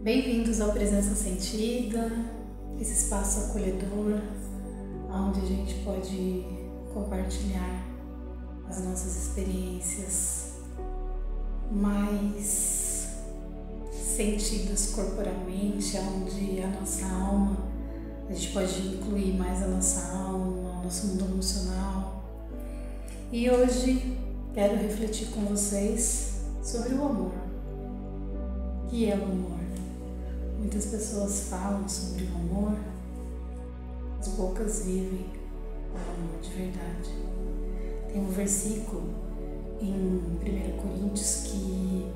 Bem-vindos ao Presença Sentida, esse espaço acolhedor, onde a gente pode compartilhar as nossas experiências mais sentidas corporalmente, onde a nossa alma, a gente pode incluir mais a nossa alma, o nosso mundo emocional. E hoje quero refletir com vocês sobre o amor. O que é o amor? Muitas pessoas falam sobre o amor, as poucas vivem o amor de verdade. Tem um versículo em 1 Coríntios que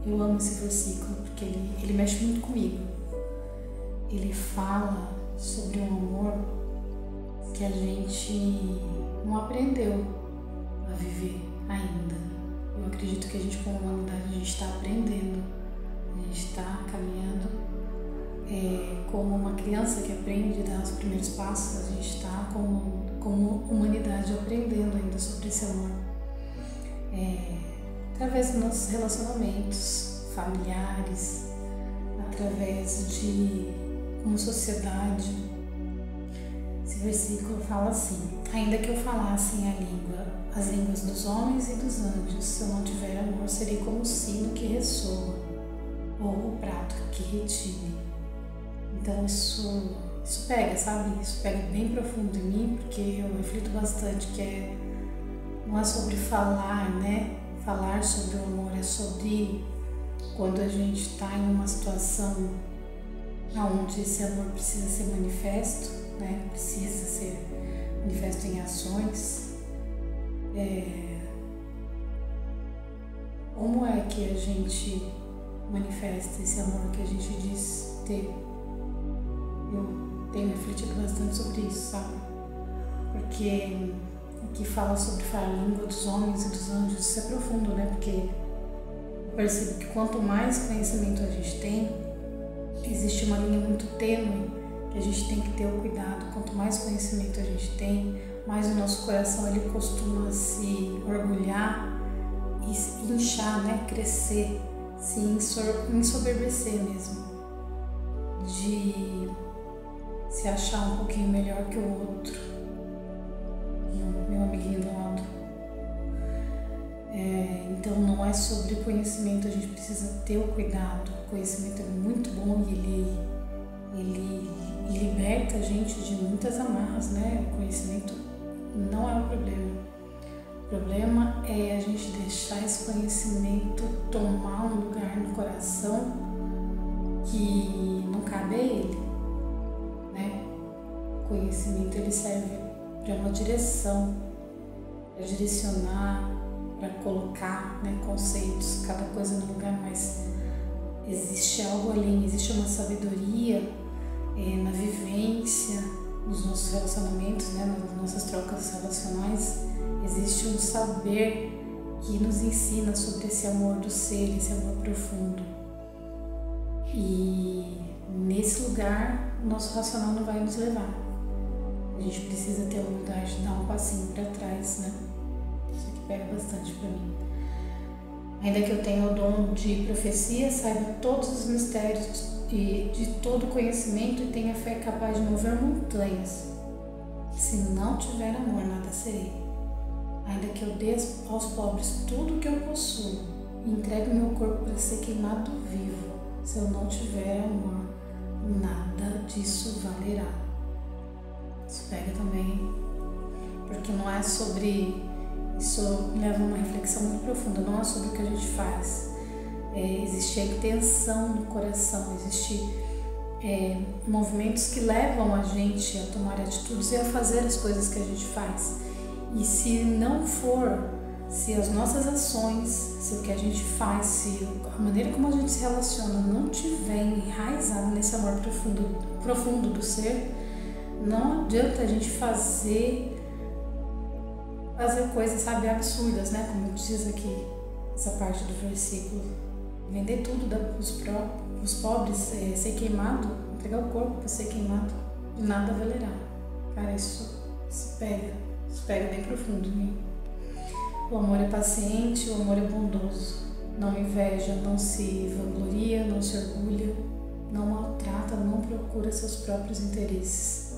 eu amo esse versículo porque ele mexe muito comigo. Ele fala sobre um amor que a gente não aprendeu a viver ainda. Eu acredito que a gente, como humanidade, a gente está aprendendo, a gente está caminhando como uma criança que aprende a dar os primeiros passos. A gente está como humanidade aprendendo ainda sobre esse amor, através dos nossos relacionamentos familiares, através de como sociedade. Esse versículo fala assim: ainda que eu falasse as línguas dos homens e dos anjos, se eu não tiver amor, serei como o sino que ressoa ou o prato que retine. Então isso pega, sabe? Isso pega bem profundo em mim, porque eu reflito bastante que não é sobre falar, né? Falar sobre o amor é sobre quando a gente está em uma situação onde esse amor precisa ser manifesto, né? Precisa ser manifesto em ações. Como é que a gente manifesta esse amor que a gente diz ter? Eu tenho refletido bastante sobre isso, sabe? Porque o que fala sobre falar a língua dos homens e dos anjos, isso é profundo, né? Porque eu percebo que quanto mais conhecimento a gente tem, existe uma linha muito tênue que a gente tem que ter o cuidado. Quanto mais conhecimento a gente tem, mais o nosso coração ele costuma se orgulhar e inchar, né? Crescer, se ensoberbecer mesmo, de se achar um pouquinho melhor que o outro, meu amiguinho do lado. Então não é sobre conhecimento, a gente precisa ter o cuidado. O conhecimento é muito bom e ele liberta a gente de muitas amarras, né? O conhecimento não é o problema. O problema é a gente deixar esse conhecimento tomar um lugar no coração que não cabe a ele, né? O conhecimento ele serve para uma direção, para direcionar, para colocar, né, conceitos, cada coisa no lugar, mas existe algo além, existe uma sabedoria na vivência, nos nossos relacionamentos, né, nas nossas trocas relacionais. Existe um saber que nos ensina sobre esse amor do ser, esse amor profundo. E nesse lugar, o nosso racional não vai nos levar. A gente precisa ter a humildade de dar um passinho para trás, né? Isso aqui pega bastante para mim. Ainda que eu tenha o dom de profecia, saiba todos os mistérios e de todo conhecimento e tenha fé capaz de mover montanhas. Se não tiver amor, nada serei. Ainda que eu dê aos pobres tudo o que eu possuo e entregue meu corpo para ser queimado vivo, se eu não tiver amor, nada disso valerá. Isso pega também, porque não é sobre... Isso me leva a uma reflexão muito profunda, não é sobre o que a gente faz. Existe a intenção no coração, existe movimentos que levam a gente a tomar atitudes e a fazer as coisas que a gente faz. E se não for, se as nossas ações, se o que a gente faz, se a maneira como a gente se relaciona não tiver enraizado nesse amor profundo do ser, não adianta a gente fazer coisas, sabe, absurdas, né? Como diz aqui essa parte do versículo. Vender tudo os pobres, ser queimado, entregar o corpo para ser queimado, de nada valerá. Cara, isso pega bem profundo em mim. O amor é paciente, o amor é bondoso, não inveja, não se vangloria, não se orgulha, não maltrata, não procura seus próprios interesses,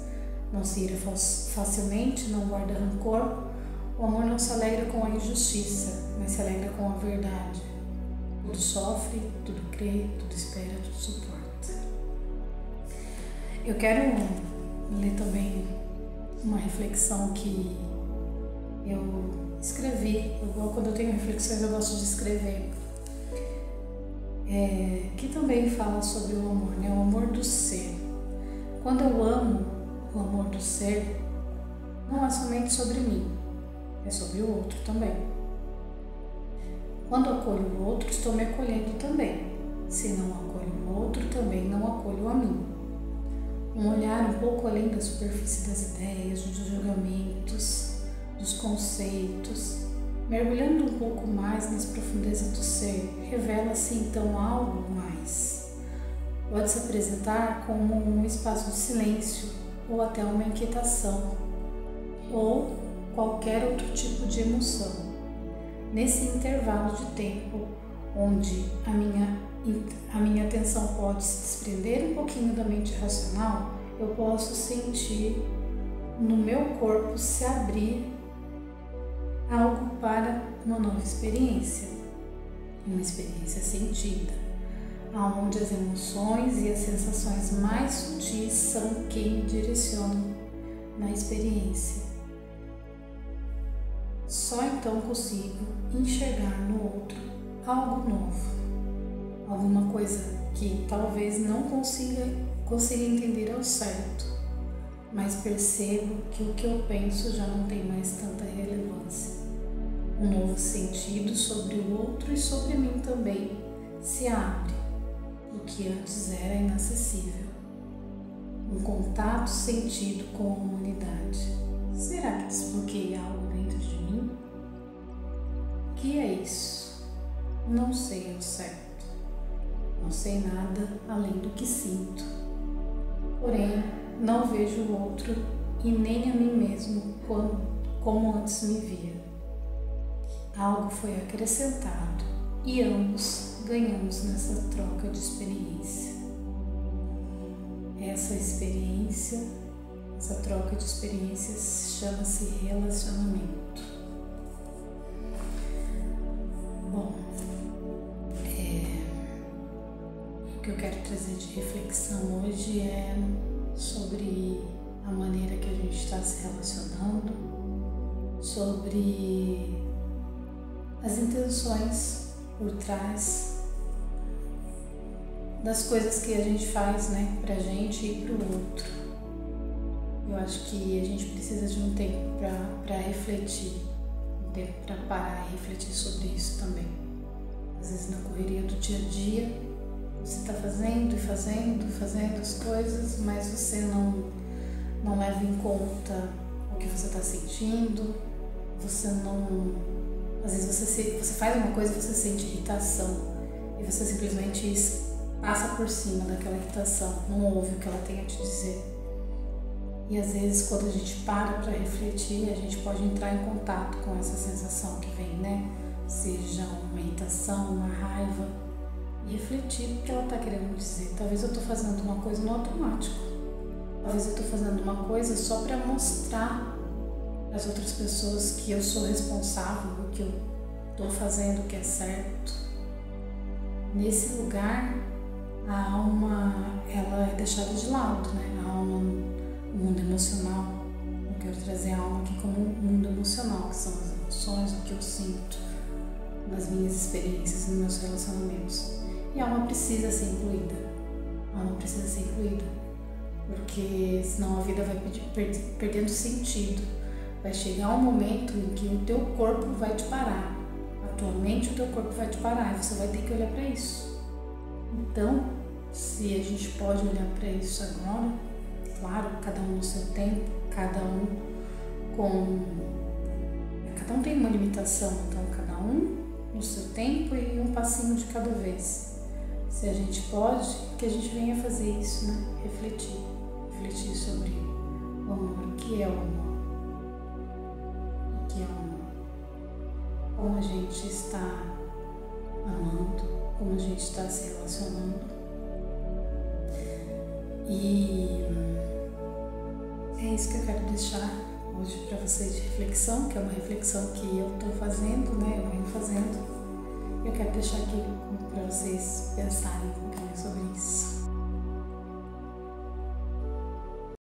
não se ira facilmente, não guarda rancor. O amor não se alegra com a injustiça, mas se alegra com a verdade. Tudo sofre, tudo crê, tudo espera, tudo suporta. Eu quero ler também uma reflexão que eu escrevi. Quando eu tenho reflexões, eu gosto de escrever. Que também fala sobre o amor, né? O amor do ser. Quando eu amo o amor do ser, não é somente sobre mim, é sobre o outro também. Quando acolho o outro, estou me acolhendo também. Se não acolho o outro, também não acolho a mim. Um olhar um pouco além da superfície das ideias, dos julgamentos, dos conceitos, mergulhando um pouco mais nas profundezas do ser, revela-se então algo mais. Pode se apresentar como um espaço de silêncio, ou até uma inquietação, ou qualquer outro tipo de emoção. Nesse intervalo de tempo, onde a minha atenção pode se desprender um pouquinho da mente racional, eu posso sentir no meu corpo se abrir algo para uma nova experiência, uma experiência sentida, onde as emoções e as sensações mais sutis são quem me direcionam na experiência. Só então consigo enxergar no outro algo novo, alguma coisa que talvez não consiga entender ao certo, mas percebo que o que eu penso já não tem mais tanta relevância. Um novo sentido sobre o outro e sobre mim também se abre, o que antes era inacessível. Um contato sentido com a humanidade. Será que desbloqueei algo dentro de mim? O que é isso? Não sei ao certo. Não sei nada além do que sinto. Porém, não vejo o outro e nem a mim mesmo como antes me via. Algo foi acrescentado e ambos ganhamos nessa troca de experiência. Essa troca de experiências chama-se relacionamento. Bom, o que eu quero trazer de reflexão hoje é sobre a maneira que a gente está se relacionando, sobre as intenções por trás das coisas que a gente faz, né, pra gente e pro outro. Eu acho que a gente precisa de um tempo para refletir, um tempo para parar e refletir sobre isso também. Às vezes na correria do dia a dia, você está fazendo as coisas, mas você não leva em conta o que você está sentindo, às vezes você faz uma coisa e você sente irritação e você simplesmente passa por cima daquela irritação, não ouve o que ela tem a te dizer. E às vezes quando a gente para refletir, a gente pode entrar em contato com essa sensação que vem, né? Seja uma irritação, uma raiva, e refletir o que ela está querendo dizer. Talvez eu estou fazendo uma coisa no automático, talvez eu estou fazendo uma coisa só para mostrar às outras pessoas que eu sou responsável, que eu estou fazendo o que é certo. Nesse lugar, a alma ela é deixada de lado, né? A alma, o mundo emocional. Eu quero trazer a alma aqui como um mundo emocional, que são as emoções, o que eu sinto nas minhas experiências, nos meus relacionamentos. E a alma precisa ser incluída. A alma precisa ser incluída, porque senão a vida vai perdendo sentido. Vai chegar um momento em que o teu corpo vai te parar, a tua mente e o teu corpo vai te parar, e você vai ter que olhar para isso. Então, se a gente pode olhar para isso agora, claro, cada um no seu tempo, cada um tem uma limitação, então cada um no seu tempo e um passinho de cada vez. Se a gente pode, que a gente venha fazer isso, né? Refletir sobre o amor, o que é o amor. Que é como a gente está amando, como a gente está se relacionando. E é isso que eu quero deixar hoje para vocês de reflexão, que é uma reflexão que eu estou fazendo, né? Eu venho fazendo. Eu quero deixar aqui para vocês pensarem um pouquinho sobre isso.